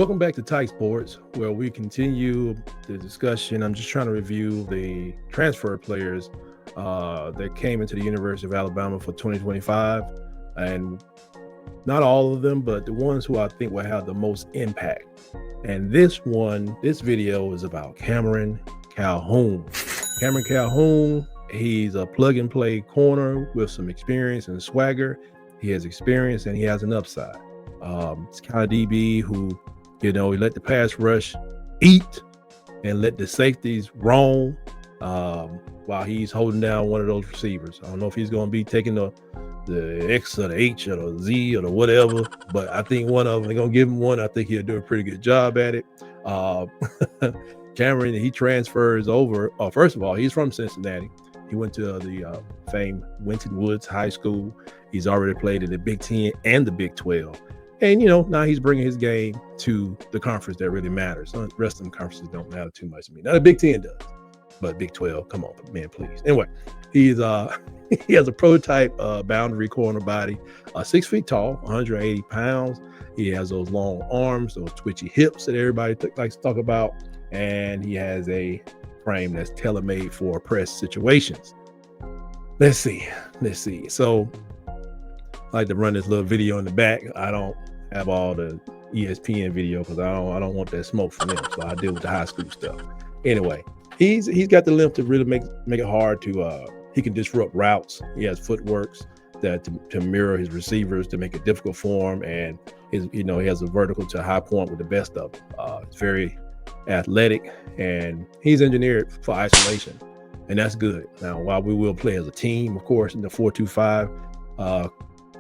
Welcome back to Tyke Sports, where we continue the discussion. I'm just trying to review the transfer players that came into the University of Alabama for 2025, and not all of them, but the ones who I think will have the most impact. And this video is about Cameron Calhoun. Cameron Calhoun, he's a plug-and-play corner with some experience and swagger. He has experience and he has an upside. It's kind of DB who, he let the pass rush eat and let the safeties roam while he's holding down one of those receivers. I don't know if he's going to be taking the X or the H or the Z or the whatever, but I think one of them, they're going to give him one. I think he'll do a pretty good job at it. Cameron, he transfers over. First of all, he's from Cincinnati. He went to the famed Winton Woods High School. He's already played in the Big 10 and the Big 12. And, now he's bringing his game to the conference that really matters. The rest of the conferences don't matter too much to me. Now, the Big 10 does, but Big 12, come on, man, please. Anyway, he's he has a prototype boundary corner body, 6 feet tall, 180 pounds. He has those long arms, those twitchy hips that everybody likes to talk about. And he has a frame that's tailor-made for press situations. Let's see. So I like to run this little video in the back. I don't have all the ESPN video because I don't want that smoke from them. So I deal with the high school stuff. Anyway, he's got the length to really make it hard to he can disrupt routes. He has footworks that to mirror his receivers to make it difficult for him, and he has a vertical to high point with the best of them. It's very athletic, and he's engineered for isolation, and that's good. Now, while we will play as a team, of course, in the 4-2-5,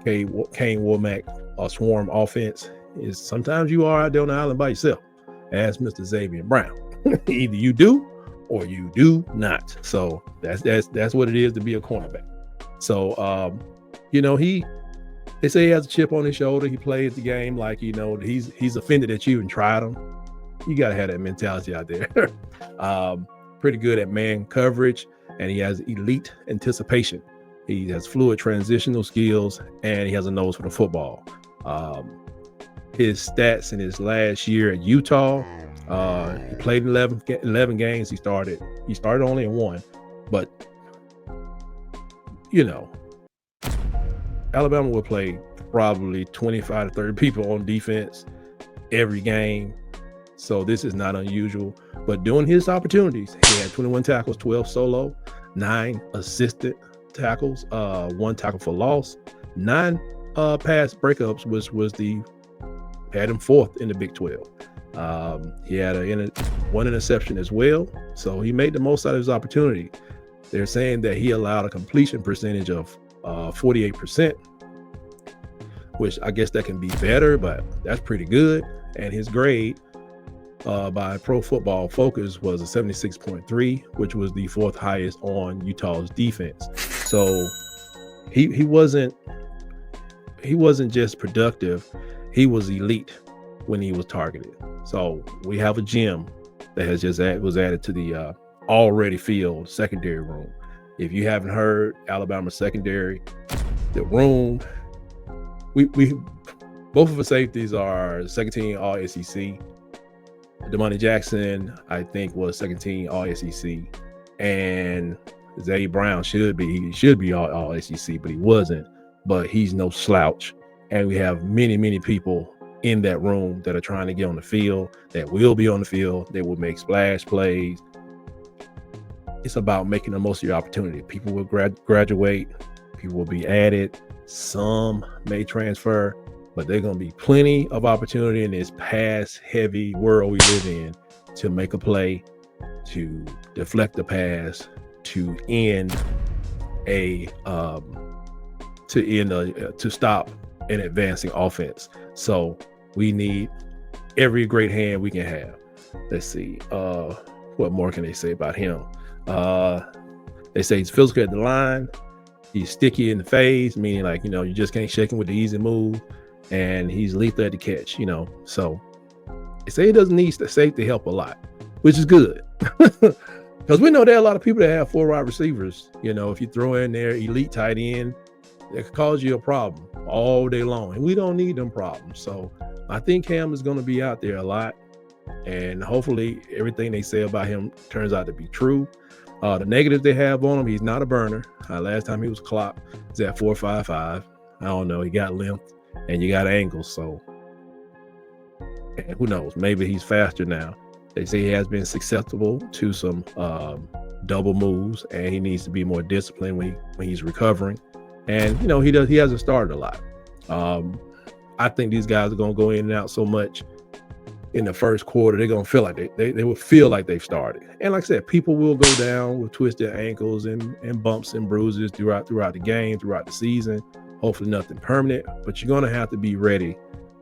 Kane Womack swarm offense, is sometimes you are out there on the island by yourself. Ask Mr. Xavier Brown. Either you do or you do not. So that's what it is to be a cornerback. So they say he has a chip on his shoulder. He plays the game like he's offended at you and tried him. You got to have that mentality out there. Pretty good at man coverage, and he has elite anticipation. He has fluid transitional skills, and he has a nose for the football. His stats in his last year at Utah, he played 11 games. He started only in one, but Alabama will play probably 25 to 30 people on defense every game. So this is not unusual, but during his opportunities, he had 21 tackles, 12 solo, 9 assisted tackles, 1 tackle for loss, 9 pass breakups, which had him 4th in the Big 12. He had one interception as well, so he made the most out of his opportunity. They're saying that he allowed a completion percentage of 48%, which I guess that can be better, but that's pretty good. And his grade by Pro Football Focus was a 76.3, which was the 4th highest on Utah's defense. So he wasn't just productive, he was elite when he was targeted. So we have a gem that was added to the already filled secondary room. If you haven't heard, Alabama secondary, the room, we both of the safeties are second team all SEC. Damani Jackson, I think, was second team all SEC, and Zay Brown should be all SEC, but he wasn't. But he's no slouch, and we have many people in that room that are trying to get on the field, that will be on the field, that will make splash plays. It's about making the most of your opportunity. People will graduate, people will be added, some may transfer, but there's going to be plenty of opportunity in this pass-heavy world we live in to make a play, to deflect the pass, to stop an advancing offense. So we need every great hand we can have. Let's see. What more can they say about him? They say he's physical at the line. He's sticky in the face, meaning you just can't shake him with the easy move. And he's lethal at the catch, So they say he doesn't need the safety help a lot, which is good. Because we know there are a lot of people that have 4 wide receivers. If you throw in their elite tight end, it could cause you a problem all day long. And we don't need them problems. So I think Cam is going to be out there a lot, and hopefully everything they say about him turns out to be true. The negatives they have on him, he's not a burner. Last time he was clocked, he's at 4.55. I don't know. He got length and you got angles, so and who knows? Maybe he's faster now. They say he has been susceptible to some double moves, and he needs to be more disciplined when he's recovering. And he hasn't started a lot. I think these guys are going to go in and out so much in the first quarter, they're going to feel like they will feel like they've started. And like I said, people will go down with twisted ankles and bumps and bruises throughout the game, throughout the season. Hopefully nothing permanent, but you're going to have to be ready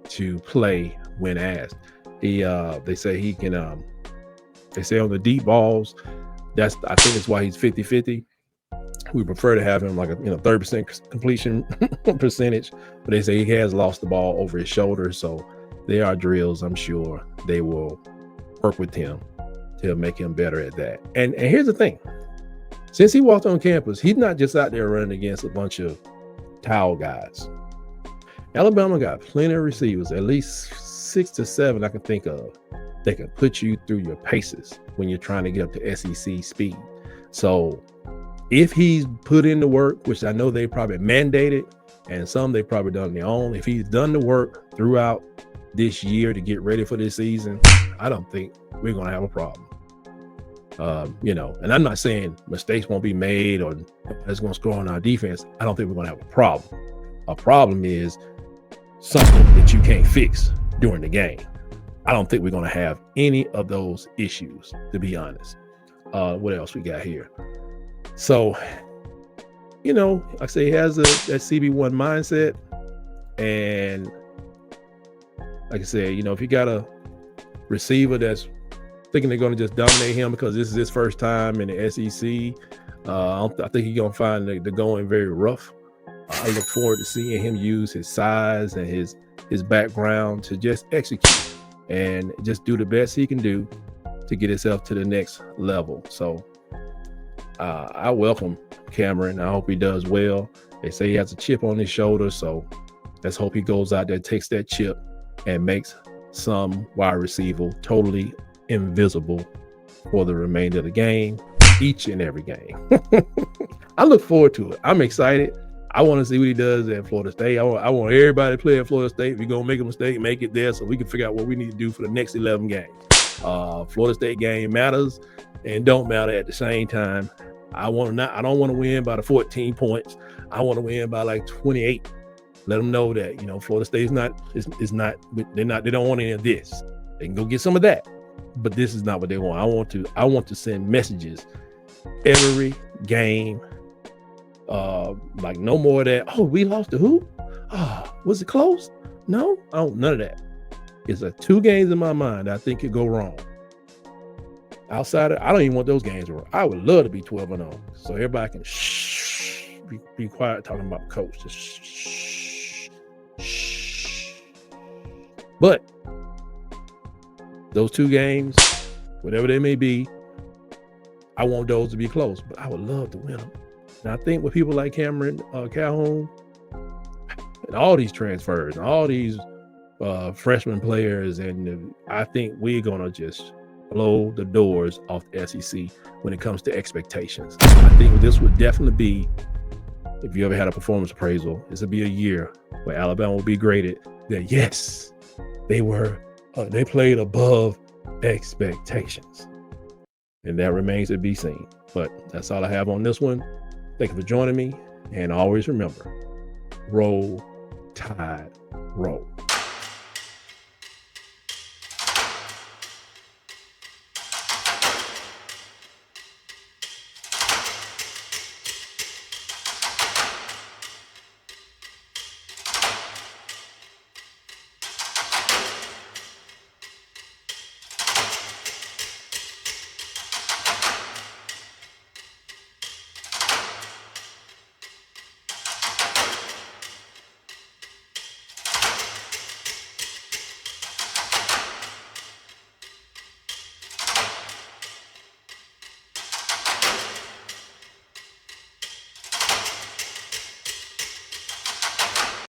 to play when asked. They say he can, they say on the deep balls, I think that's why he's 50-50. We prefer to have him like a 30% completion percentage, but they say he has lost the ball over his shoulder. So there are drills, I'm sure they will work with him to make him better at that. And here's the thing. Since he walked on campus, he's not just out there running against a bunch of towel guys. Alabama got plenty of receivers, at least 6 to 7 I can think of. They can put you through your paces when you're trying to get up to SEC speed. So if he's put in the work, which I know they probably mandated, and some they probably done on their own, if he's done the work throughout this year to get ready for this season, I don't think we're going to have a problem. And I'm not saying mistakes won't be made or it's going to score on our defense. I don't think we're going to have a problem. A problem is something that you can't fix during the game. I don't think we're going to have any of those issues, to be honest. What else we got here? So, like I say, he has that CB1 mindset. And like I said, if you got a receiver that's thinking they're going to just dominate him because this is his first time in the SEC, I think he's going to find the going very rough. I look forward to seeing him use his size and his background to just execute and just do the best he can do to get himself to the next level. So I welcome Cameron. I hope he does well. They say he has a chip on his shoulder, so let's hope he goes out there, takes that chip, and makes some wide receiver totally invisible for the remainder of the game, each and every game. I look forward to it. I'm excited. I want to see what he does at Florida State. I want everybody to play at Florida State. If you're going to make a mistake, make it there so we can figure out what we need to do for the next 11 games. Florida State game matters and don't matter at the same time. I don't want to win by the 14 points. I want to win by like 28. Let them know that, Florida State they don't want any of this. They can go get some of that, but this is not what they want. I want to send messages every game. Like no more of that. Oh, we lost to who? Oh, was it close? No, none of that. It's 2 games in my mind I think could go wrong. Outside of, I don't even want those games wrong. I would love to be 12-0, so everybody can be quiet talking about the coach. Just shh. But those 2 games, whatever they may be, I want those to be close. But I would love to win them. And I think with people like Cameron, Calhoun, and all these transfers, and all these freshman players, and I think we're gonna just blow the doors off the SEC when it comes to expectations. I think this would definitely be, if you ever had a performance appraisal, this would be a year where Alabama will be graded that yes, they played above expectations, and that remains to be seen. But that's all I have on this one. Thank you for joining me, and always remember, roll, tide, roll.